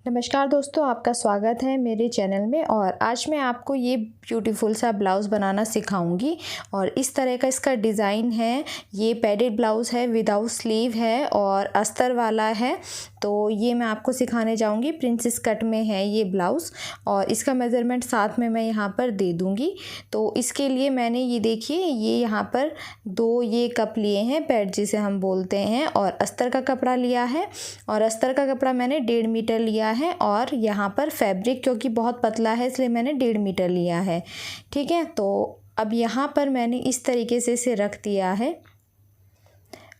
नमस्कार दोस्तों, आपका स्वागत है मेरे चैनल में। और आज मैं आपको ये ब्यूटीफुल सा ब्लाउज़ बनाना सिखाऊंगी। और इस तरह का इसका डिज़ाइन है। ये पैडेड ब्लाउज़ है, विदाउट स्लीव है और अस्तर वाला है। तो ये मैं आपको सिखाने जाऊंगी। प्रिंसेस कट में है ये ब्लाउज़ और इसका मेज़रमेंट साथ में मैं यहाँ पर दे दूँगी। तो इसके लिए मैंने ये देखिए, ये यहाँ पर 2 ये कप लिए हैं, पैड जिसे हम बोलते हैं, और अस्तर का कपड़ा लिया है। और अस्तर का कपड़ा मैंने 1.5 मीटर लिया है। और यहाँ पर फैब्रिक क्योंकि बहुत पतला है इसलिए मैंने 1.5 मीटर लिया है। ठीक है, तो अब यहाँ पर मैंने इस तरीके से इसे रख दिया है।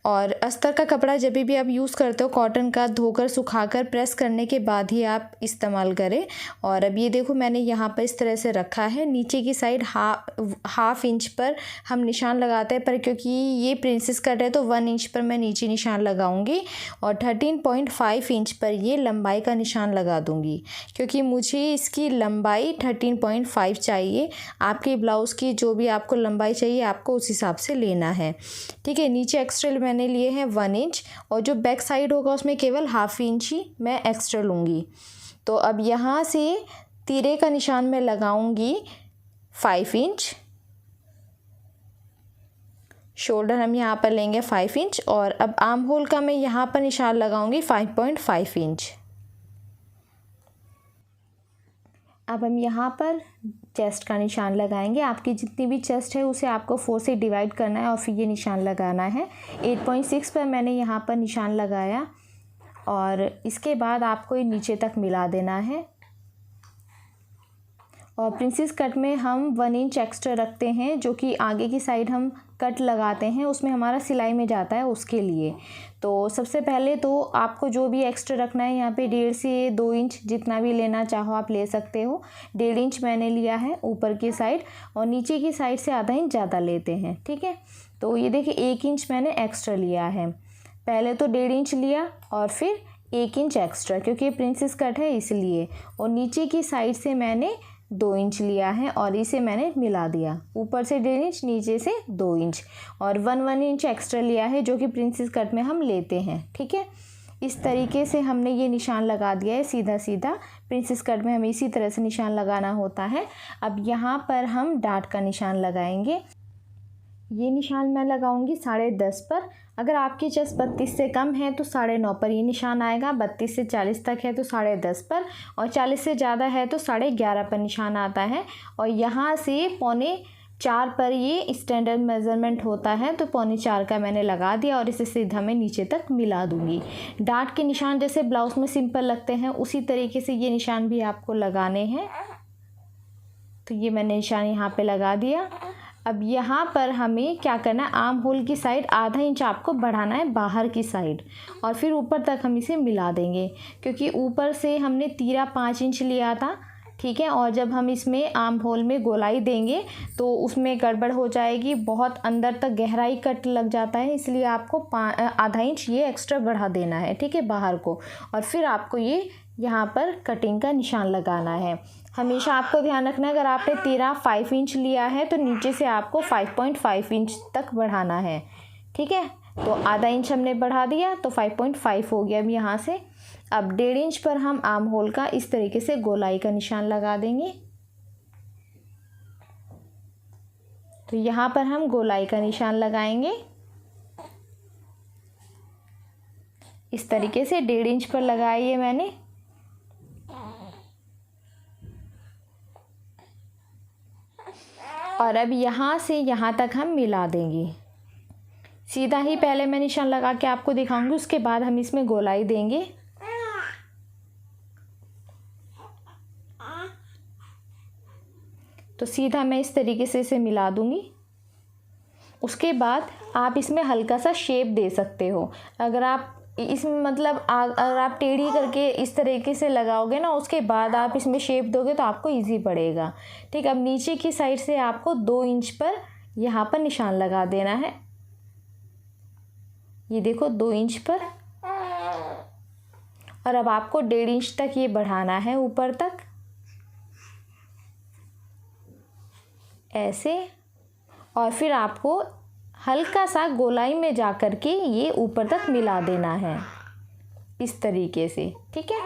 और अस्तर का कपड़ा जब भी आप यूज़ करते हो कॉटन का, धोकर सुखाकर प्रेस करने के बाद ही आप इस्तेमाल करें। और अब ये देखो, मैंने यहाँ पर इस तरह से रखा है। नीचे की साइड हाफ इंच पर हम निशान लगाते हैं, पर क्योंकि ये प्रिंसेस कट है तो 1 इंच पर मैं नीचे निशान लगाऊंगी और 13.5 इंच पर ये लंबाई का निशान लगा दूंगी, क्योंकि मुझे इसकी लंबाई 13.5 चाहिए। आपके ब्लाउज़ की जो भी आपको लंबाई चाहिए आपको उस हिसाब से लेना है। ठीक है, नीचे एक्स्ट्रा मैंने लिए हैं 1 इंच और जो बैक साइड होगा उसमें केवल हाफ इंच ही मैं एक्स्ट्रा लूँगी। तो अब यहाँ से तीरे का निशान मैं लगाऊंगी 5 इंच। शोल्डर हम यहाँ पर लेंगे 5 इंच और अब आर्म होल का मैं यहाँ पर निशान लगाऊंगी 5.5 इंच। अब हम यहाँ पर चेस्ट का निशान लगाएंगे। आपकी जितनी भी चेस्ट है उसे आपको 4 से डिवाइड करना है और फिर ये निशान लगाना है। 8.6 पर मैंने यहाँ पर निशान लगाया और इसके बाद आपको ये नीचे तक मिला देना है। और प्रिंसेस कट में हम 1 इंच एक्स्ट्रा रखते हैं, जो कि आगे की साइड हम कट लगाते हैं उसमें हमारा सिलाई में जाता है, उसके लिए। तो सबसे पहले तो आपको जो भी एक्स्ट्रा रखना है यहाँ पे 1.5 से 2 इंच, जितना भी लेना चाहो आप ले सकते हो। 1.5 इंच मैंने लिया है ऊपर की साइड और नीचे की साइड से आधा इंच ज़्यादा लेते हैं। ठीक है, तो ये देखिए 1 इंच मैंने एक्स्ट्रा लिया है। पहले तो 1.5 इंच लिया और फिर 1 इंच एक्स्ट्रा, क्योंकि ये प्रिंसेस कट है इसलिए। और नीचे की साइड से मैंने 2 इंच लिया है और इसे मैंने मिला दिया। ऊपर से 1.5 इंच, नीचे से 2 इंच और 1 इंच एक्स्ट्रा लिया है, जो कि प्रिंसेस कट में हम लेते हैं। ठीक है, इस तरीके से हमने ये निशान लगा दिया है सीधा सीधा। प्रिंसेस कट में हमें इसी तरह से निशान लगाना होता है। अब यहाँ पर हम डाट का निशान लगाएंगे। ये निशान मैं लगाऊंगी 10.5 पर। अगर आपकी चेस्ट 32 से कम है तो 9.5 पर ये निशान आएगा। 32 से 40 तक है तो 10.5 पर और 40 से ज़्यादा है तो 11.5 पर निशान आता है। और यहाँ से 3.25 पर ये स्टैंडर्ड मेज़रमेंट होता है, तो 3.25 का मैंने लगा दिया और इसे सीधा मैं नीचे तक मिला दूँगी। डाट के निशान जैसे ब्लाउज़ में सिंपल लगते हैं उसी तरीके से ये निशान भी आपको लगाने हैं। तो ये मैंने निशान यहाँ पर लगा दिया। अब यहाँ पर हमें क्या करना है, आर्म होल की साइड आधा इंच आपको बढ़ाना है बाहर की साइड और फिर ऊपर तक हम इसे मिला देंगे, क्योंकि ऊपर से हमने तीरा 5 इंच लिया था। ठीक है, और जब हम इसमें आर्म होल में गोलाई देंगे तो उसमें गड़बड़ हो जाएगी, बहुत अंदर तक गहराई कट लग जाता है, इसलिए आपको आधा इंच ये एक्स्ट्रा बढ़ा देना है। ठीक है, बाहर को। और फिर आपको ये यहाँ पर कटिंग का निशान लगाना है। हमेशा आपको ध्यान रखना है, अगर आपने तीरा 5 इंच लिया है तो नीचे से आपको 5.5 इंच तक बढ़ाना है। ठीक है, तो आधा इंच हमने बढ़ा दिया तो 5.5 हो गया। अब यहाँ से अब 1.5 इंच पर हम आर्म होल का इस तरीके से गोलाई का निशान लगा देंगे। तो यहाँ पर हम गोलाई का निशान लगाएंगे इस तरीके से। 1.5 इंच पर लगाई है मैंने। और अब यहाँ से यहाँ तक हम मिला देंगे। सीधा ही पहले मैं निशान लगा के आपको दिखाऊंगी, उसके बाद हम इसमें गोलाई देंगे। तो सीधा मैं इस तरीके से इसे मिला दूंगी। उसके बाद आप इसमें हल्का सा शेप दे सकते हो। अगर आप इसमें मतलब अगर आप टेढ़ी करके इस तरीके से लगाओगे ना, उसके बाद आप इसमें शेप दोगे तो आपको इजी पड़ेगा। ठीक, अब नीचे की साइड से आपको 2 इंच पर यहाँ पर निशान लगा देना है। ये देखो 2 इंच पर। और अब आपको 1.5 इंच तक ये बढ़ाना है ऊपर तक, ऐसे। और फिर आपको हल्का सा गोलाई में जा कर के ये ऊपर तक मिला देना है इस तरीके से। ठीक है,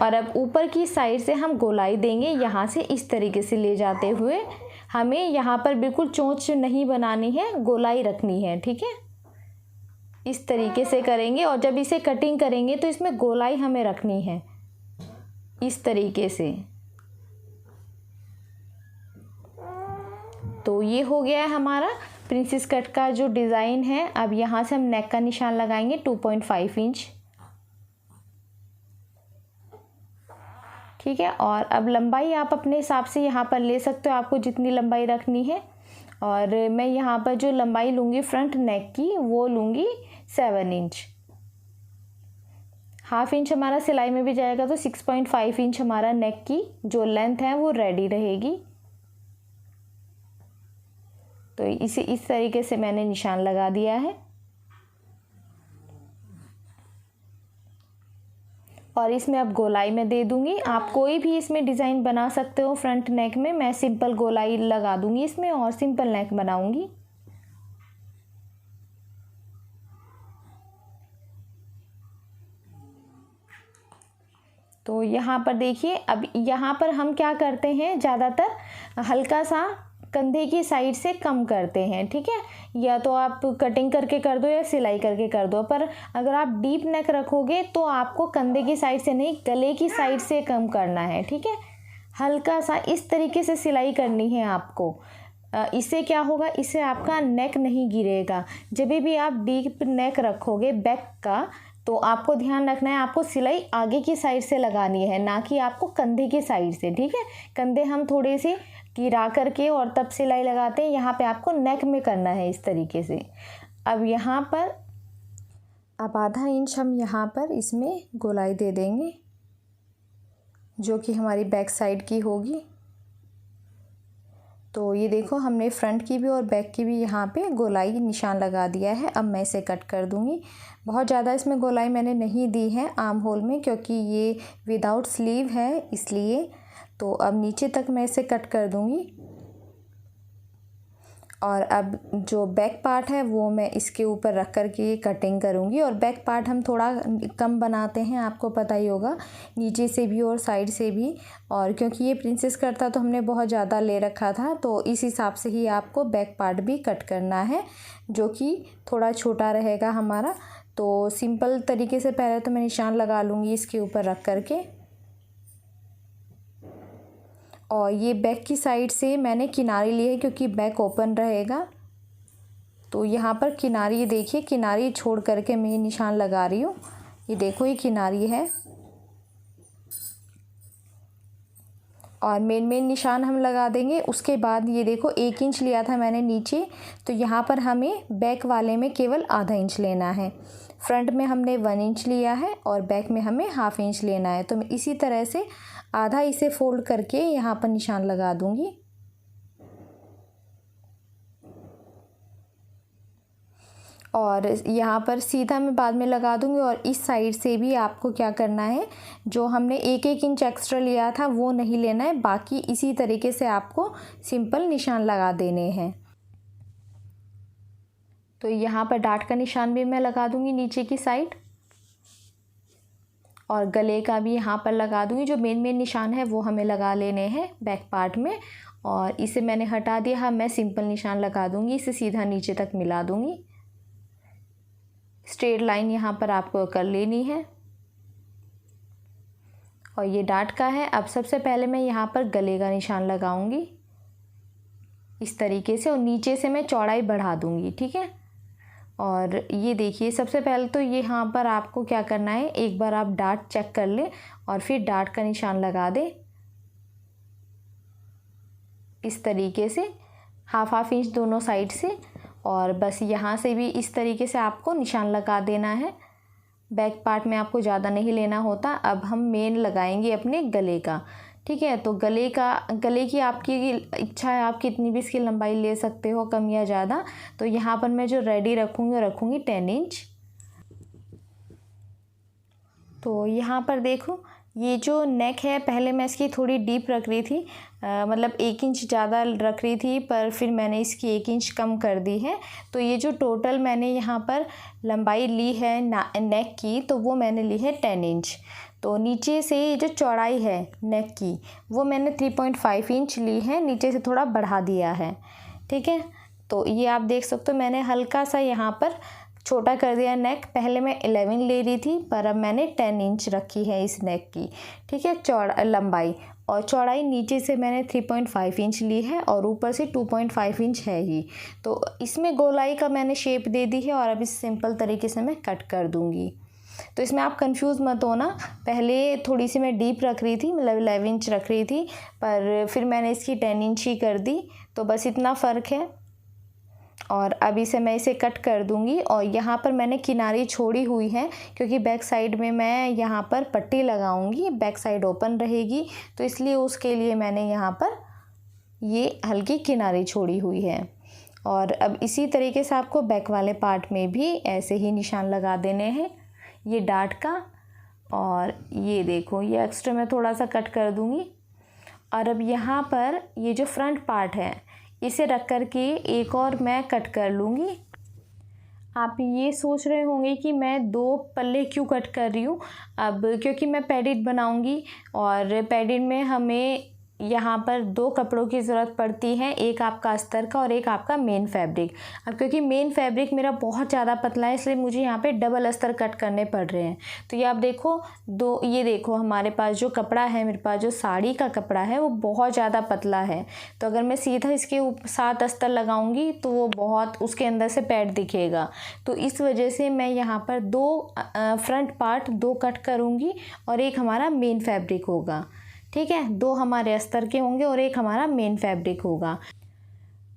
और अब ऊपर की साइड से हम गोलाई देंगे, यहाँ से इस तरीके से ले जाते हुए। हमें यहाँ पर बिल्कुल चोंच नहीं बनानी है, गोलाई रखनी है, ठीक है। इस तरीके से करेंगे और जब इसे कटिंग करेंगे तो इसमें गोलाई हमें रखनी है इस तरीके से। तो ये हो गया है हमारा प्रिंसेस कट का जो डिज़ाइन है। अब यहाँ से हम नेक का निशान लगाएंगे 2.5 इंच, ठीक है। और अब लंबाई आप अपने हिसाब से यहाँ पर ले सकते हो, आपको जितनी लंबाई रखनी है। और मैं यहाँ पर जो लंबाई लूँगी फ्रंट नेक की वो लूँगी 7 इंच। हाफ इंच हमारा सिलाई में भी जाएगा तो 6.5 इंच हमारा नेक की जो लेंथ है वो रेडी रहेगी। तो इसे इस तरीके से मैंने निशान लगा दिया है। और इसमें अब गोलाई मैं दे दूंगी। आप कोई भी इसमें डिज़ाइन बना सकते हो फ्रंट नेक में। मैं सिंपल गोलाई लगा दूंगी इसमें और सिंपल नेक बनाऊंगी। तो यहाँ पर देखिए, अब यहाँ पर हम क्या करते हैं, ज़्यादातर हल्का सा कंधे की साइड से कम करते हैं, ठीक है। या तो आप कटिंग करके कर दो या सिलाई करके कर दो, पर अगर आप डीप नेक रखोगे तो आपको कंधे की साइड से नहीं, गले की साइड से कम करना है, ठीक है। हल्का सा इस तरीके से सिलाई करनी है आपको। इससे क्या होगा, इससे आपका नेक नहीं गिरेगा। जब भी आप डीप नेक रखोगे बैक का, तो आपको ध्यान रखना है, आपको सिलाई आगे की साइड से लगानी है, ना कि आपको कंधे की साइड से, ठीक है। कंधे हम थोड़े से गिरा करके और तब सिलाई लगाते हैं, यहाँ पे आपको नेक में करना है इस तरीके से। अब यहाँ पर अब आधा इंच हम यहाँ पर इसमें गोलाई दे देंगे, जो कि हमारी बैक साइड की होगी। तो ये देखो, हमने फ्रंट की भी और बैक की भी यहाँ पे गोलाई निशान लगा दिया है। अब मैं इसे कट कर दूँगी। बहुत ज़्यादा इसमें गोलाई मैंने नहीं दी है आर्म होल में, क्योंकि ये विदाउट स्लीव है इसलिए। तो अब नीचे तक मैं इसे कट कर दूँगी। और अब जो बैक पार्ट है वो मैं इसके ऊपर रख कर के कटिंग करूँगी। और बैक पार्ट हम थोड़ा कम बनाते हैं, आपको पता ही होगा, नीचे से भी और साइड से भी। और क्योंकि ये प्रिंसेस कट था तो हमने बहुत ज़्यादा ले रखा था, तो इस हिसाब से ही आपको बैक पार्ट भी कट करना है, जो कि थोड़ा छोटा रहेगा हमारा। तो सिंपल तरीके से पहले तो मैं निशान लगा लूँगी इसके ऊपर रख कर के। और ये बैक की साइड से मैंने किनारी ली है, क्योंकि बैक ओपन रहेगा। तो यहाँ पर किनारी देखिए, किनारी छोड़ करके मैं ये निशान लगा रही हूँ। ये देखो, ये किनारी है। और मेन निशान हम लगा देंगे। उसके बाद ये देखो, 1 इंच लिया था मैंने नीचे, तो यहाँ पर हमें बैक वाले में केवल आधा इंच लेना है। फ्रंट में हमने 1 इंच लिया है और बैक में हमें हाफ इंच लेना है। तो मैं इसी तरह से आधा इसे फोल्ड करके यहाँ पर निशान लगा दूँगी। और यहाँ पर सीधा मैं बाद में लगा दूँगी। और इस साइड से भी आपको क्या करना है, जो हमने 1-1 इंच एक्स्ट्रा लिया था वो नहीं लेना है, बाकी इसी तरीके से आपको सिंपल निशान लगा देने हैं। तो यहाँ पर डाट का निशान भी मैं लगा दूँगी नीचे की साइड, और गले का भी यहाँ पर लगा दूँगी। जो मेन निशान है वो हमें लगा लेने हैं बैक पार्ट में। और इसे मैंने हटा दिया, मैं सिंपल निशान लगा दूँगी, इसे सीधा नीचे तक मिला दूँगी। स्ट्रेट लाइन यहाँ पर आपको कर लेनी है। और ये डाट का है। अब सबसे पहले मैं यहाँ पर गले का निशान लगाऊंगी इस तरीके से, और नीचे से मैं चौड़ाई बढ़ा दूँगी, ठीक है। और ये देखिए, सबसे पहले तो ये यहाँ पर आपको क्या करना है, एक बार आप डाट चेक कर लें और फिर डाट का निशान लगा दें इस तरीके से, हाफ इंच दोनों साइड से। और बस यहाँ से भी इस तरीके से आपको निशान लगा देना है। बैक पार्ट में आपको ज़्यादा नहीं लेना होता। अब हम मेन लगाएंगे अपने गले का, ठीक है। तो गले की आपकी इच्छा है, आप कितनी भी इसकी लंबाई ले सकते हो, कम या ज़्यादा। तो यहाँ पर मैं जो रेडी रखूँगी 10 इंच। तो यहाँ पर देखो ये जो नेक है पहले मैं इसकी थोड़ी डीप रख रही थी, मतलब 1 इंच ज़्यादा रख रही थी, पर फिर मैंने इसकी 1 इंच कम कर दी है। तो ये जो टोटल मैंने यहाँ पर लंबाई ली है नेक की, तो वो मैंने ली है 10 इंच। तो नीचे से ये जो चौड़ाई है नेक की वो मैंने 3.5 इंच ली है, नीचे से थोड़ा बढ़ा दिया है। ठीक है, तो ये आप देख सकते हो मैंने हल्का सा यहाँ पर छोटा कर दिया नेक। पहले मैं 11 ले रही थी, पर अब मैंने 10 इंच रखी है इस नेक की। ठीक है, लंबाई और चौड़ाई नीचे से मैंने 3.5 इंच ली है और ऊपर से 2.5 इंच है ही। तो इसमें गोलाई का मैंने शेप दे दी है और अब इस सिंपल तरीके से मैं कट कर दूँगी। तो इसमें आप कंफ्यूज मत होना, पहले थोड़ी सी मैं डीप रख रही थी, मतलब 11 इंच रख रही थी, पर फिर मैंने इसकी 10 इंच ही कर दी। तो बस इतना फ़र्क है। और अब मैं इसे कट कर दूंगी। और यहाँ पर मैंने किनारी छोड़ी हुई है क्योंकि बैक साइड में मैं यहाँ पर पट्टी लगाऊंगी, बैक साइड ओपन रहेगी, तो इसलिए उसके लिए मैंने यहाँ पर ये हल्की किनारी छोड़ी हुई है। और अब इसी तरीके से आपको बैक वाले पार्ट में भी ऐसे ही निशान लगा देने हैं, ये डार्ट का। और ये देखो, ये एक्स्ट्रा मैं थोड़ा सा कट कर दूंगी। और अब यहाँ पर ये जो फ्रंट पार्ट है इसे रख कर के एक और मैं कट कर लूँगी। आप ये सोच रहे होंगे कि मैं 2 पल्ले क्यों कट कर रही हूँ। अब क्योंकि मैं पैडिड बनाऊँगी और पैडिड में हमें यहाँ पर 2 कपड़ों की ज़रूरत पड़ती है, एक आपका अस्तर का और एक आपका मेन फैब्रिक। अब क्योंकि मेन फैब्रिक मेरा बहुत ज़्यादा पतला है, इसलिए मुझे यहाँ पे डबल अस्तर कट करने पड़ रहे हैं। तो ये आप देखो, ये देखो हमारे पास जो कपड़ा है, मेरे पास जो साड़ी का कपड़ा है वो बहुत ज़्यादा पतला है। तो अगर मैं सीधा इसके साथ अस्तर लगाऊंगी तो वो बहुत उसके अंदर से पैड दिखेगा। तो इस वजह से मैं यहाँ पर 2 फ्रंट पार्ट 2 कट करूँगी और एक हमारा मेन फैब्रिक होगा। ठीक है, 2 हमारे अस्तर के होंगे और एक हमारा मेन फैब्रिक होगा।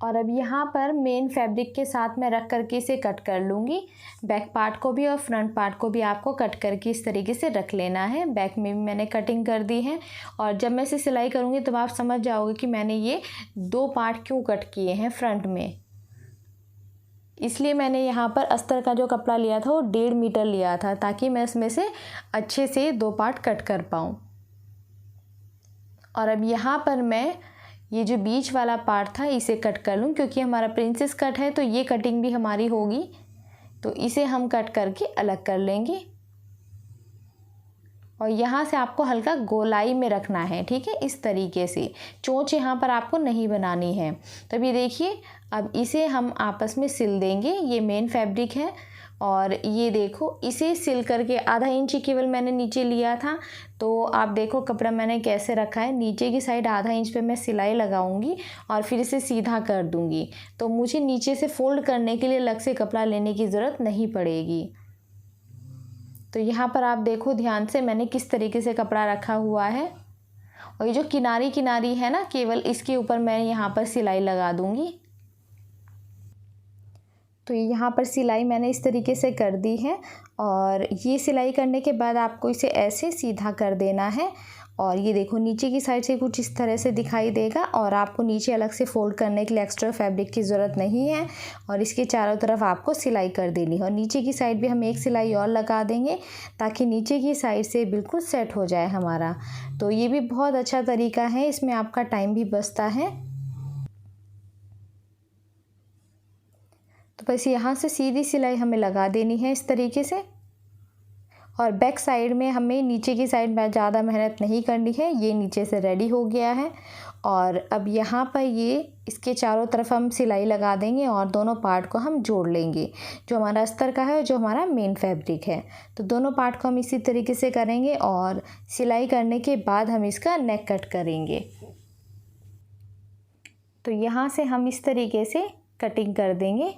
और अब यहाँ पर मेन फैब्रिक के साथ मैं रख करके इसे कट कर लूँगी। बैक पार्ट को भी और फ्रंट पार्ट को भी आपको कट करके इस तरीके से रख लेना है। बैक में भी मैंने कटिंग कर दी है और जब मैं इसे सिलाई करूँगी तब आप समझ जाओगे कि मैंने ये 2 पार्ट क्यों कट किए हैं फ्रंट में। इसलिए मैंने यहाँ पर अस्तर का जो कपड़ा लिया था वो 1.5 मीटर लिया था, ताकि मैं इसमें से अच्छे से 2 पार्ट कट कर पाऊँ। और अब यहाँ पर मैं ये जो बीच वाला पार्ट था इसे कट कर लूँ, क्योंकि हमारा प्रिंसेस कट है तो ये कटिंग भी हमारी होगी, तो इसे हम कट करके अलग कर लेंगे। और यहाँ से आपको हल्का गोलाई में रखना है। ठीक है, इस तरीके से चोंच यहाँ पर आपको नहीं बनानी है। तो अभी देखिए, अब इसे हम आपस में सिल देंगे। ये मेन फैब्रिक है और ये देखो, इसे सिल करके आधा इंच केवल मैंने नीचे लिया था। तो आप देखो कपड़ा मैंने कैसे रखा है, नीचे की साइड आधा इंच पे मैं सिलाई लगाऊंगी और फिर इसे सीधा कर दूंगी। तो मुझे नीचे से फोल्ड करने के लिए अलग से कपड़ा लेने की ज़रूरत नहीं पड़ेगी। तो यहाँ पर आप देखो ध्यान से मैंने किस तरीके से कपड़ा रखा हुआ है। और ये जो किनारी किनारी है ना, केवल इसके ऊपर मैं यहाँ पर सिलाई लगा दूंगी। तो यहाँ पर सिलाई मैंने इस तरीके से कर दी है और ये सिलाई करने के बाद आपको इसे ऐसे सीधा कर देना है। और ये देखो नीचे की साइड से कुछ इस तरह से दिखाई देगा और आपको नीचे अलग से फोल्ड करने के लिए एक्स्ट्रा फैब्रिक की ज़रूरत नहीं है। और इसके चारों तरफ आपको सिलाई कर देनी है और नीचे की साइड भी हम एक सिलाई और लगा देंगे ताकि नीचे की साइड से बिल्कुल सेट हो जाए हमारा। तो ये भी बहुत अच्छा तरीका है, इसमें आपका टाइम भी बचता है। तो बस यहाँ से सीधी सिलाई हमें लगा देनी है इस तरीके से। और बैक साइड में हमें नीचे की साइड में ज़्यादा मेहनत नहीं करनी है, ये नीचे से रेडी हो गया है। और अब यहाँ पर ये इसके चारों तरफ हम सिलाई लगा देंगे और दोनों पार्ट को हम जोड़ लेंगे, जो हमारा अस्तर का है और जो हमारा मेन फैब्रिक है। तो दोनों पार्ट को हम इसी तरीके से करेंगे और सिलाई करने के बाद हम इसका नेक कट करेंगे। तो यहाँ से हम इस तरीके से कटिंग कर देंगे।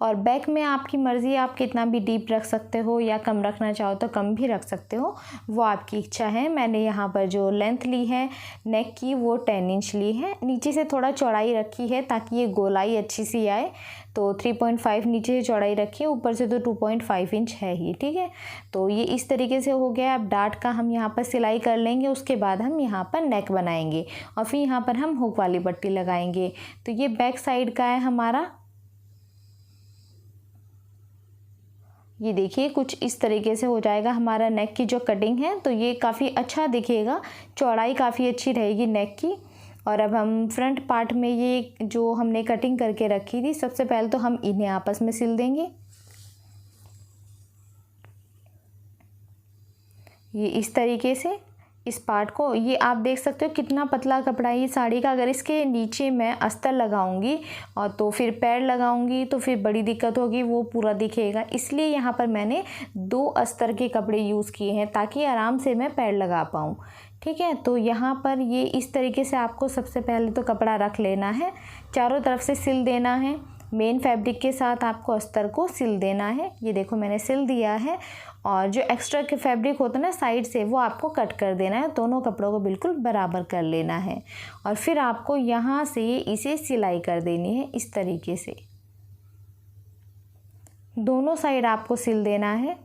और बैक में आपकी मर्ज़ी, आप कितना भी डीप रख सकते हो या कम रखना चाहो तो कम भी रख सकते हो, वो आपकी इच्छा है। मैंने यहाँ पर जो लेंथ ली है नेक की वो 10 इंच ली है। नीचे से थोड़ा चौड़ाई रखी है ताकि ये गोलाई अच्छी सी आए। तो 3.5 नीचे से चौड़ाई रखी है, ऊपर से तो 2.5 इंच है ही। ठीक है, तो ये इस तरीके से हो गया। अब डार्ट का हम यहाँ पर सिलाई कर लेंगे, उसके बाद हम यहाँ पर नेक बनाएंगे और फिर यहाँ पर हम हुक वाली पट्टी लगाएंगे। तो ये बैक साइड का है हमारा। ये देखिए कुछ इस तरीके से हो जाएगा हमारा नेक की जो कटिंग है, तो ये काफ़ी अच्छा दिखेगा, चौड़ाई काफ़ी अच्छी रहेगी नेक की। और अब हम फ्रंट पार्ट में ये जो हमने कटिंग करके रखी थी, सबसे पहले तो हम इन्हें आपस में सिल देंगे। ये इस तरीके से इस पार्ट को, ये आप देख सकते हो कितना पतला कपड़ा है ये साड़ी का। अगर इसके नीचे मैं अस्तर लगाऊंगी और तो फिर पैड लगाऊंगी तो फिर बड़ी दिक्कत होगी, वो पूरा दिखेगा। इसलिए यहाँ पर मैंने 2 अस्तर के कपड़े यूज़ किए हैं ताकि आराम से मैं पैड लगा पाऊँ। ठीक है, तो यहाँ पर ये इस तरीके से आपको सबसे पहले तो कपड़ा रख लेना है, चारों तरफ से सिल देना है। मेन फैब्रिक के साथ आपको अस्तर को सिल देना है। ये देखो मैंने सिल दिया है, और जो एक्स्ट्रा के फैब्रिक होता है ना साइड से, वो आपको कट कर देना है। दोनों कपड़ों को बिल्कुल बराबर कर लेना है और फिर आपको यहाँ से इसे सिलाई कर देनी है इस तरीके से। दोनों साइड आपको सिल देना है।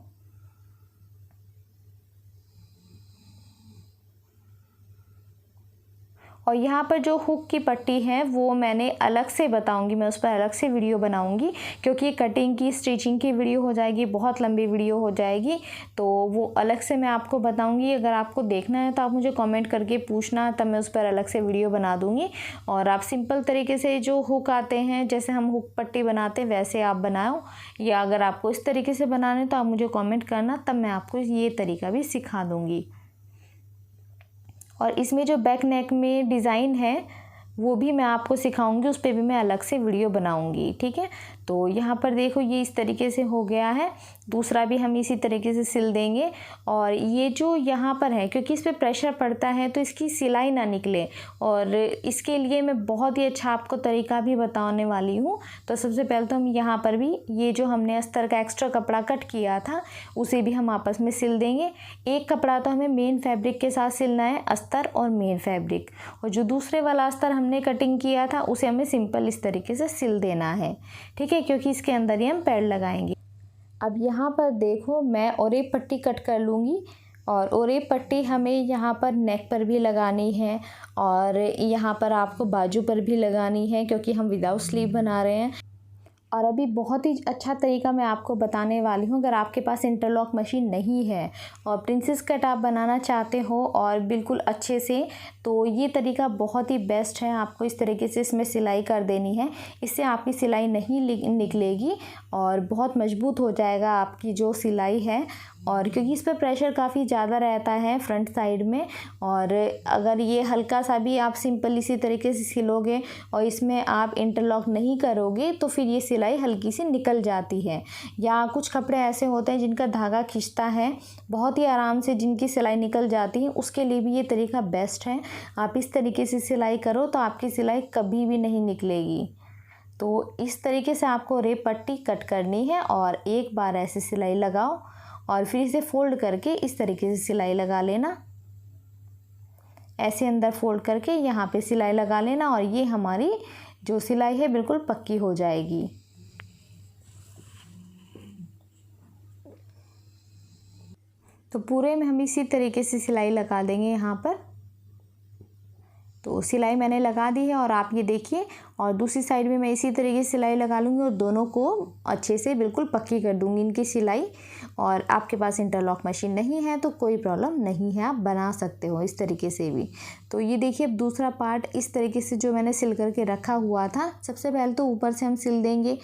और यहाँ पर जो हुक की पट्टी है वो मैंने अलग से बताऊंगी, मैं उस पर अलग से वीडियो बनाऊंगी, क्योंकि ये कटिंग की स्टिचिंग की वीडियो हो जाएगी, बहुत लंबी वीडियो हो जाएगी, तो वो अलग से मैं आपको बताऊंगी। अगर आपको देखना है तो आप मुझे कमेंट करके पूछना, तब मैं उस पर अलग से वीडियो बना दूँगी। और आप सिंपल तरीके से जो हुक आते हैं, जैसे हम हुक पट्टी बनाते हैं वैसे आप बनाओ, या अगर आपको इस तरीके से बनाने तो आप मुझे कॉमेंट करना, तब मैं आपको ये तरीका भी सिखा दूँगी। और इसमें जो बैक नेक में डिज़ाइन है वो भी मैं आपको सिखाऊंगी, उस पर भी मैं अलग से वीडियो बनाऊंगी। ठीक है, तो यहाँ पर देखो ये इस तरीके से हो गया है। दूसरा भी हम इसी तरीके से सिल देंगे। और ये जो यहाँ पर है, क्योंकि इस पर प्रेशर पड़ता है तो इसकी सिलाई ना निकले, और इसके लिए मैं बहुत ही अच्छा आपको तरीका भी बताने वाली हूँ। तो सबसे पहले तो हम यहाँ पर भी ये जो हमने अस्तर का एक्स्ट्रा कपड़ा कट किया था उसे भी हम आपस में सिल देंगे। एक कपड़ा तो हमें मेन फैब्रिक के साथ सिलना है, अस्तर और मेन फैब्रिक, और जो दूसरे वाला अस्तर हमने कटिंग किया था उसे हमें सिंपल इस तरीके से सिल देना है। ठीक है, क्योंकि इसके अंदर ही हम पैड लगाएंगे। अब यहाँ पर देखो मैं ओरेप पट्टी कट कर लूँगी, और ओरेप पट्टी हमें यहाँ पर नेक पर भी लगानी है और यहाँ पर आपको बाजू पर भी लगानी है, क्योंकि हम विदाउट स्लीव बना रहे हैं। और अभी बहुत ही अच्छा तरीका मैं आपको बताने वाली हूँ। अगर आपके पास इंटरलॉक मशीन नहीं है और प्रिंसेस कट आप बनाना चाहते हो और बिल्कुल अच्छे से, तो ये तरीका बहुत ही बेस्ट है। आपको इस तरीके से इसमें सिलाई कर देनी है, इससे आपकी सिलाई नहीं निकलेगी और बहुत मजबूत हो जाएगा आपकी जो सिलाई है। और क्योंकि इस पर प्रेशर काफ़ी ज़्यादा रहता है फ्रंट साइड में, और अगर ये हल्का सा भी आप सिंपल इसी तरीके से सिलोगे और इसमें आप इंटरलॉक नहीं करोगे तो फिर ये सिलाई हल्की सी निकल जाती है। या कुछ कपड़े ऐसे होते हैं जिनका धागा खिंचता है बहुत ही आराम से, जिनकी सिलाई निकल जाती है, उसके लिए भी ये तरीका बेस्ट है। आप इस तरीके से सिलाई करो तो आपकी सिलाई कभी भी नहीं निकलेगी। तो इस तरीके से आपको रेप पट्टी कट करनी है और एक बार ऐसे सिलाई लगाओ और फिर इसे फोल्ड करके इस तरीके से सिलाई लगा लेना। ऐसे अंदर फोल्ड करके यहाँ पे सिलाई लगा लेना और ये हमारी जो सिलाई है बिल्कुल पक्की हो जाएगी। तो पूरे में हम इसी तरीके से सिलाई लगा देंगे यहाँ पर। तो सिलाई मैंने लगा दी है और आप ये देखिए, और दूसरी साइड में मैं इसी तरीके से सिलाई लगा लूँगी और दोनों को अच्छे से बिल्कुल पक्की कर दूँगी इनकी सिलाई। और आपके पास इंटरलॉक मशीन नहीं है तो कोई प्रॉब्लम नहीं है, आप बना सकते हो इस तरीके से भी। तो ये देखिए अब दूसरा पार्ट इस तरीके से जो मैंने सिल करके रखा हुआ था, सबसे पहले तो ऊपर से हम सिल देंगे।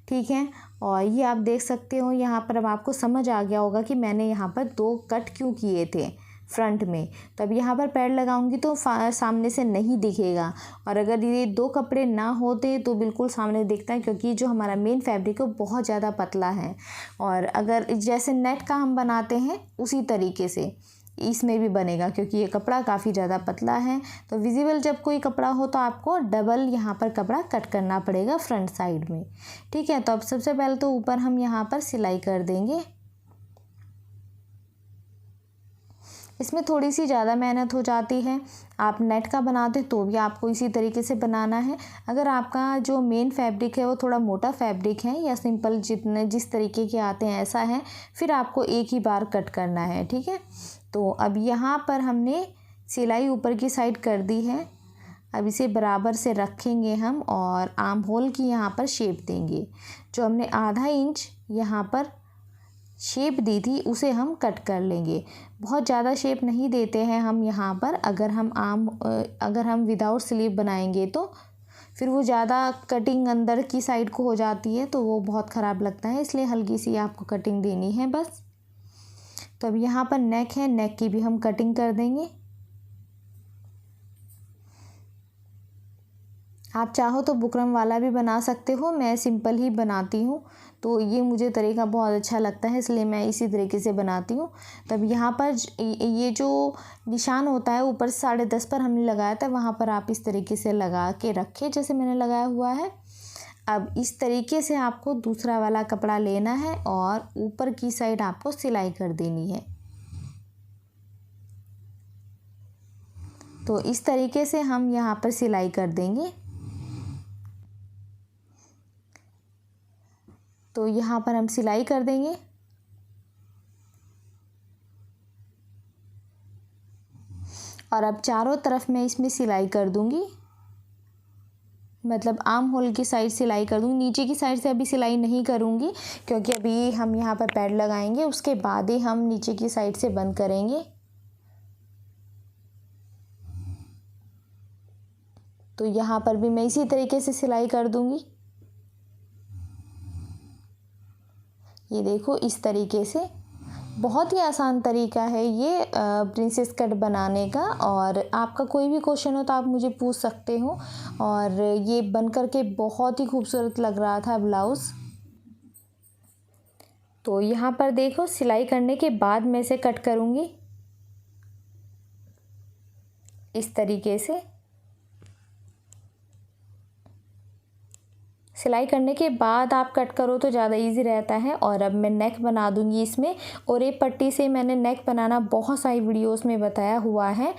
ठीक है, और ये आप देख सकते हो यहाँ पर अब आपको समझ आ गया होगा कि मैंने यहाँ पर 2 कट क्यों किए थे फ्रंट में। तो अब यहाँ पर पैड लगाऊंगी तो सामने से नहीं दिखेगा, और अगर ये 2 कपड़े ना होते तो बिल्कुल सामने दिखता है, क्योंकि जो हमारा मेन फैब्रिक है वो बहुत ज़्यादा पतला है। और अगर जैसे नेट का हम बनाते हैं उसी तरीके से इसमें भी बनेगा, क्योंकि ये कपड़ा काफ़ी ज़्यादा पतला है। तो विजिबल जब कोई कपड़ा हो तो आपको डबल यहाँ पर कपड़ा कट करना पड़ेगा फ्रंट साइड में। ठीक है, तो अब सबसे पहले तो ऊपर हम यहाँ पर सिलाई कर देंगे। इसमें थोड़ी सी ज़्यादा मेहनत हो जाती है, आप नेट का बनाते तो भी आपको इसी तरीके से बनाना है। अगर आपका जो मेन फैब्रिक है वो थोड़ा मोटा फैब्रिक है या सिंपल जिस तरीके के आते हैं ऐसा है, फिर आपको एक ही बार कट करना है। ठीक है, तो अब यहाँ पर हमने सिलाई ऊपर की साइड कर दी है। अब इसे बराबर से रखेंगे हम और आर्म होल की यहाँ पर शेप देंगे। जो हमने ½ इंच यहाँ पर शेप दी थी उसे हम कट कर लेंगे। बहुत ज़्यादा शेप नहीं देते हैं हम यहाँ पर। अगर हम विदाउट स्लीव बनाएंगे तो फिर वो ज़्यादा कटिंग अंदर की साइड को हो जाती है, तो वो बहुत ख़राब लगता है, इसलिए हल्की सी आपको कटिंग देनी है बस। तो अब यहाँ पर नेक है, नेक की भी हम कटिंग कर देंगे। आप चाहो तो बुकरम वाला भी बना सकते हो, मैं सिंपल ही बनाती हूँ, तो ये मुझे तरीका बहुत अच्छा लगता है, इसलिए मैं इसी तरीके से बनाती हूँ। तब यहाँ पर ये जो निशान होता है ऊपर 10.5 पर हमने लगाया था, वहाँ पर आप इस तरीके से लगा के रखें जैसे मैंने लगाया हुआ है। अब इस तरीके से आपको दूसरा वाला कपड़ा लेना है और ऊपर की साइड आपको सिलाई कर देनी है। तो इस तरीके से हम यहाँ पर सिलाई कर देंगे। तो यहाँ पर हम सिलाई कर देंगे और अब चारों तरफ मैं इसमें सिलाई कर दूंगी, मतलब आर्म होल की साइड सिलाई कर दूंगी। नीचे की साइड से अभी सिलाई नहीं करूंगी क्योंकि अभी हम यहाँ पर पैड लगाएंगे, उसके बाद ही हम नीचे की साइड से बंद करेंगे। तो यहाँ पर भी मैं इसी तरीके से सिलाई कर दूंगी। ये देखो इस तरीके से, बहुत ही आसान तरीका है ये प्रिंसेस कट बनाने का। और आपका कोई भी क्वेश्चन हो तो आप मुझे पूछ सकते हो। और ये बन कर के बहुत ही खूबसूरत लग रहा था ब्लाउज़। तो यहाँ पर देखो सिलाई करने के बाद मैं इसे कट करूँगी इस तरीके से। सिलाई करने के बाद आप कट करो तो ज़्यादा इजी रहता है। और अब मैं नेक बना दूंगी इसमें, और ये पट्टी से मैंने नेक बनाना बहुत सारी वीडियोस में बताया हुआ है।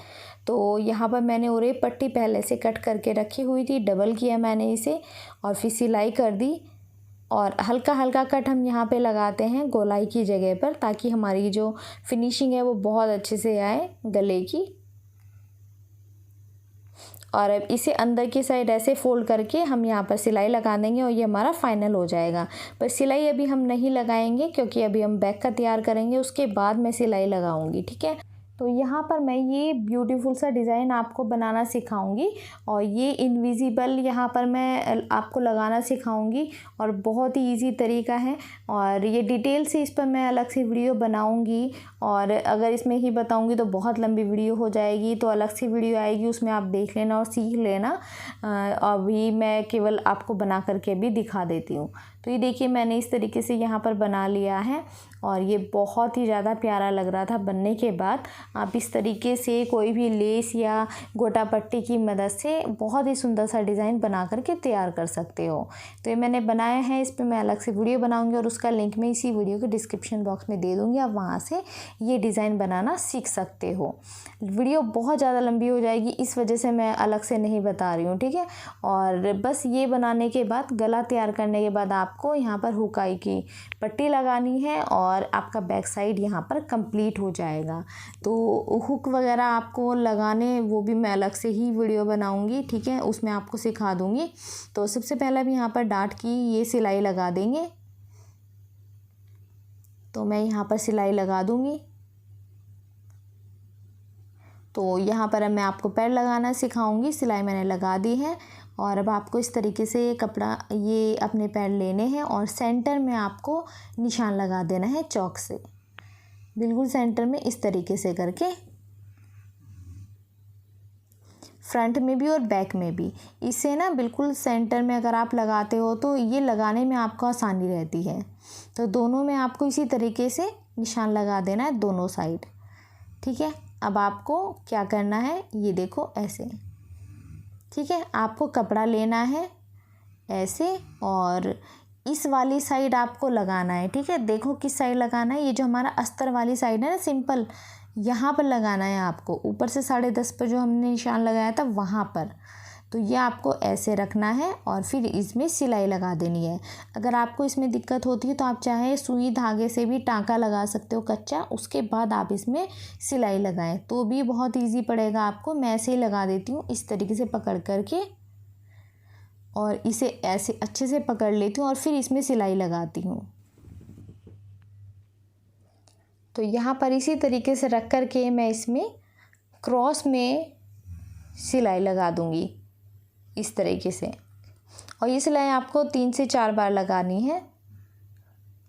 तो यहाँ पर मैंने और ये पट्टी पहले से कट करके रखी हुई थी, डबल किया मैंने इसे और फिर सिलाई कर दी। और हल्का हल्का कट हम यहाँ पे लगाते हैं गोलाई की जगह पर, ताकि हमारी जो फिनिशिंग है वो बहुत अच्छे से आए गले की। और अब इसे अंदर की साइड ऐसे फोल्ड करके हम यहाँ पर सिलाई लगा देंगे और ये हमारा फाइनल हो जाएगा। पर सिलाई अभी हम नहीं लगाएंगे क्योंकि अभी हम बैक का तैयार करेंगे, उसके बाद मैं सिलाई लगाऊंगी, ठीक है। तो यहाँ पर मैं ये ब्यूटीफुल सा डिज़ाइन आपको बनाना सिखाऊंगी और ये इनविजिबल यहाँ पर मैं आपको लगाना सिखाऊंगी और बहुत ही इजी तरीका है। और ये डिटेल से इस पर मैं अलग से वीडियो बनाऊंगी, और अगर इसमें ही बताऊंगी तो बहुत लंबी वीडियो हो जाएगी, तो अलग से वीडियो आएगी, उसमें आप देख लेना और सीख लेना। अभी मैं केवल आपको बना करके भी दिखा देती हूँ। तो ये देखिए मैंने इस तरीके से यहाँ पर बना लिया है और ये बहुत ही ज़्यादा प्यारा लग रहा था बनने के बाद। आप इस तरीके से कोई भी लेस या गोटा पट्टी की मदद से बहुत ही सुंदर सा डिज़ाइन बना करके तैयार कर सकते हो। तो ये मैंने बनाया है, इस पर मैं अलग से वीडियो बनाऊंगी और उसका लिंक मैं इसी वीडियो के डिस्क्रिप्शन बॉक्स में दे दूँगी, आप वहाँ से ये डिज़ाइन बनाना सीख सकते हो। वीडियो बहुत ज़्यादा लंबी हो जाएगी, इस वजह से मैं अलग से नहीं बता रही हूँ, ठीक है। और बस ये बनाने के बाद गला तैयार करने के बाद आपको यहाँ पर हुकाई की पट्टी लगानी है और आपका बैक साइड यहाँ पर कंप्लीट हो जाएगा। तो हुक वगैरह आपको लगाने वो भी मैं अलग से ही वीडियो बनाऊंगी, ठीक है, उसमें आपको सिखा दूंगी। तो सबसे पहले भी यहाँ पर डाट की ये सिलाई लगा देंगे। तो मैं यहाँ पर सिलाई लगा दूंगी। तो यहाँ पर मैं आपको पैड लगाना सिखाऊंगी, सिलाई मैंने लगा दी है। और अब आपको इस तरीके से कपड़ा ये अपने पैड लेने हैं और सेंटर में आपको निशान लगा देना है चॉक से, बिल्कुल सेंटर में इस तरीके से करके, फ्रंट में भी और बैक में भी। इसे ना बिल्कुल सेंटर में अगर आप लगाते हो तो ये लगाने में आपको आसानी रहती है। तो दोनों में आपको इसी तरीके से निशान लगा देना है दोनों साइड, ठीक है। अब आपको क्या करना है, ये देखो ऐसे, ठीक है। आपको कपड़ा लेना है ऐसे और इस वाली साइड आपको लगाना है, ठीक है। देखो किस साइड लगाना है, ये जो हमारा अस्तर वाली साइड है ना सिंपल, यहाँ पर लगाना है आपको, ऊपर से 10.5 पर जो हमने निशान लगाया था वहाँ पर। तो ये आपको ऐसे रखना है और फिर इसमें सिलाई लगा देनी है। अगर आपको इसमें दिक्कत होती है तो आप चाहे सुई धागे से भी टाँका लगा सकते हो कच्चा, उसके बाद आप इसमें सिलाई लगाएं तो भी बहुत इजी पड़ेगा आपको। मैं ऐसे ही लगा देती हूँ इस तरीके से पकड़ करके, और इसे ऐसे अच्छे से पकड़ लेती हूँ और फिर इसमें सिलाई लगाती हूँ। तो यहाँ पर इसी तरीके से रख कर के मैं इसमें क्रॉस में सिलाई लगा दूँगी इस तरीके से। और ये सिलाई आपको 3 से 4 बार लगानी है।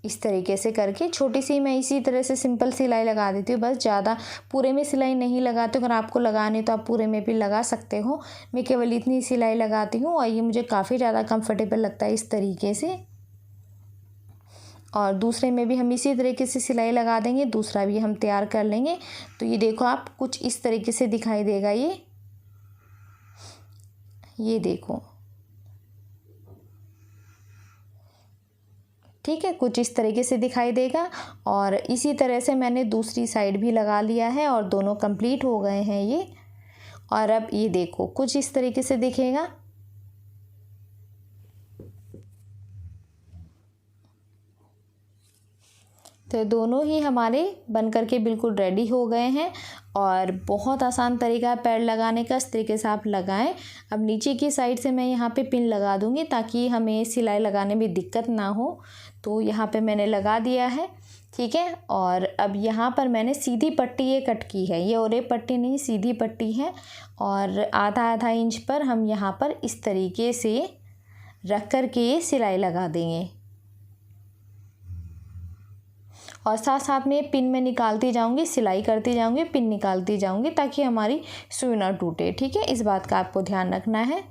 इस तरीके से करके छोटी सी मैं इसी तरह से सिंपल सिलाई लगा देती हूँ, बस ज़्यादा पूरे में सिलाई नहीं लगाती। अगर आपको लगानी तो आप पूरे में भी लगा सकते हो। मैं केवल इतनी सिलाई लगाती हूँ और ये मुझे काफ़ी ज़्यादा कंफर्टेबल लगता है इस तरीके से। और दूसरे में भी हम इसी तरीके से सिलाई लगा देंगे, दूसरा भी हम तैयार कर लेंगे। तो ये देखो आप कुछ इस तरीके से दिखाई देगा ये देखो, ठीक है, कुछ इस तरीके से दिखाई देगा। और इसी तरह से मैंने दूसरी साइड भी लगा लिया है और दोनों कंप्लीट हो गए हैं ये। और अब ये देखो कुछ इस तरीके से दिखेगा। तो दोनों ही हमारे बन करके बिल्कुल रेडी हो गए हैं। और बहुत आसान तरीका है पैड लगाने का, इस तरीके से आप लगाएं। अब नीचे की साइड से मैं यहाँ पे पिन लगा दूँगी ताकि हमें सिलाई लगाने में दिक्कत ना हो। तो यहाँ पे मैंने लगा दिया है, ठीक है। और अब यहाँ पर मैंने सीधी पट्टी ये कट की है, ये ओरे पट्टी नहीं सीधी पट्टी है। और आधा आधा इंच पर हम यहाँ पर इस तरीके से रख कर के सिलाई लगा देंगे। और साथ साथ में पिन में निकालती जाऊंगी, सिलाई करती जाऊंगी, पिन निकालती जाऊंगी ताकि हमारी सुई ना टूटे, ठीक है। इस बात का आपको ध्यान रखना है।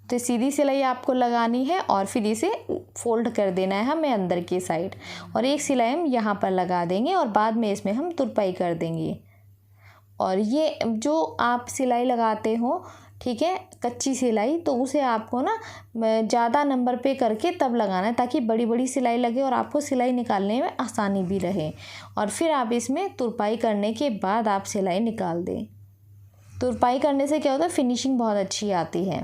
तो सीधी सिलाई आपको लगानी है और फिर इसे फोल्ड कर देना है हमें अंदर की साइड। और एक सिलाई हम यहाँ पर लगा देंगे और बाद में इसमें हम तुरपाई कर देंगे। और ये जो आप सिलाई लगाते हो, ठीक है, कच्ची सिलाई, तो उसे आपको ना ज़्यादा नंबर पे करके तब लगाना है ताकि बड़ी बड़ी सिलाई लगे और आपको सिलाई निकालने में आसानी भी रहे। और फिर आप इसमें तुरपाई करने के बाद आप सिलाई निकाल दें। तुरपाई करने से क्या होता है, फिनिशिंग बहुत अच्छी आती है।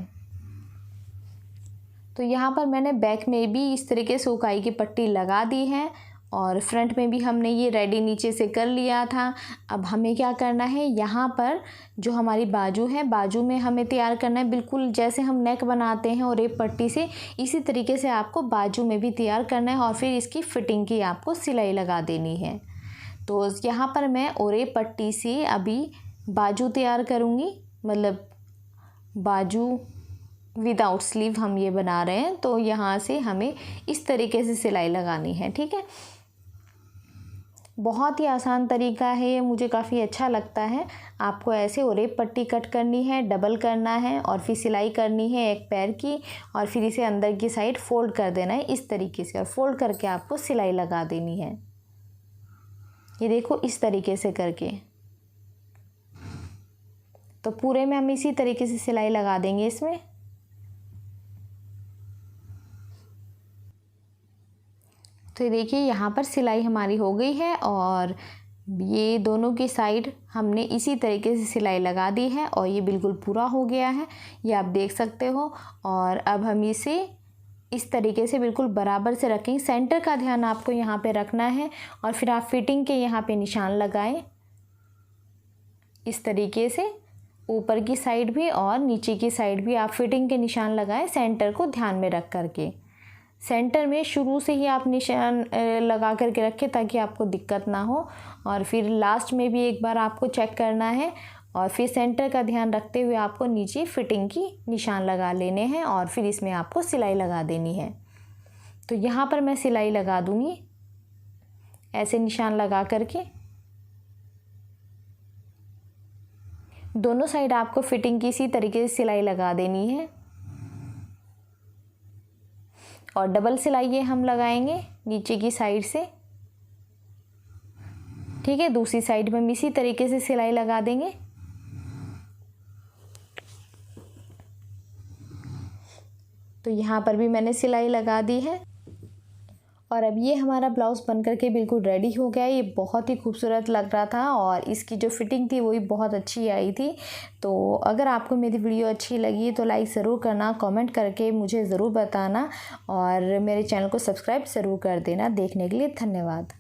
तो यहाँ पर मैंने बैक में भी इस तरीके से उकाई की पट्टी लगा दी है और फ्रंट में भी हमने ये रेडी नीचे से कर लिया था। अब हमें क्या करना है, यहाँ पर जो हमारी बाजू है, बाजू में हमें तैयार करना है बिल्कुल जैसे हम नेक बनाते हैं और एक पट्टी से, इसी तरीके से आपको बाजू में भी तैयार करना है। और फिर इसकी फिटिंग की आपको सिलाई लगा देनी है। तो यहाँ पर मैं ओरे पट्टी से अभी बाजू तैयार करूँगी, मतलब बाजू विदाउट स्लीव हम ये बना रहे हैं। तो यहाँ से हमें इस तरीके से सिलाई लगानी है, ठीक है। बहुत ही आसान तरीका है ये, मुझे काफ़ी अच्छा लगता है। आपको ऐसे ओरेप पट्टी कट करनी है, डबल करना है और फिर सिलाई करनी है एक पैर की और फिर इसे अंदर की साइड फोल्ड कर देना है इस तरीके से और फोल्ड करके आपको सिलाई लगा देनी है। ये देखो इस तरीके से करके। तो पूरे में हम इसी तरीके से सिलाई लगा देंगे इसमें। तो देखिए यहाँ पर सिलाई हमारी हो गई है और ये दोनों की साइड हमने इसी तरीके से सिलाई लगा दी है और ये बिल्कुल पूरा हो गया है, ये आप देख सकते हो। और अब हम इसे इस तरीके से बिल्कुल बराबर से रखेंगे। सेंटर का ध्यान आपको यहाँ पे रखना है और फिर आप फिटिंग के यहाँ पे निशान लगाएं इस तरीके से। ऊपर की साइड भी और नीचे की साइड भी आप फिटिंग के निशान लगाएं, सेंटर को ध्यान में रख करके। सेंटर में शुरू से ही आप निशान लगा करके रखें ताकि आपको दिक्कत ना हो। और फिर लास्ट में भी एक बार आपको चेक करना है और फिर सेंटर का ध्यान रखते हुए आपको नीचे फिटिंग की निशान लगा लेने हैं और फिर इसमें आपको सिलाई लगा देनी है। तो यहाँ पर मैं सिलाई लगा दूँगी ऐसे निशान लगा करके। दोनों साइड आपको फिटिंग की इसी तरीके से सिलाई लगा देनी है और डबल सिलाई ये हम लगाएंगे नीचे की साइड से, ठीक है। दूसरी साइड में इसी तरीके से सिलाई लगा देंगे। तो यहाँ पर भी मैंने सिलाई लगा दी है और अब ये हमारा ब्लाउज़ बनकर के बिल्कुल रेडी हो गया। ये बहुत ही खूबसूरत लग रहा था और इसकी जो फिटिंग थी वो भी बहुत अच्छी आई थी। तो अगर आपको मेरी वीडियो अच्छी लगी तो लाइक ज़रूर करना, कमेंट करके मुझे ज़रूर बताना और मेरे चैनल को सब्सक्राइब ज़रूर कर देना। देखने के लिए धन्यवाद।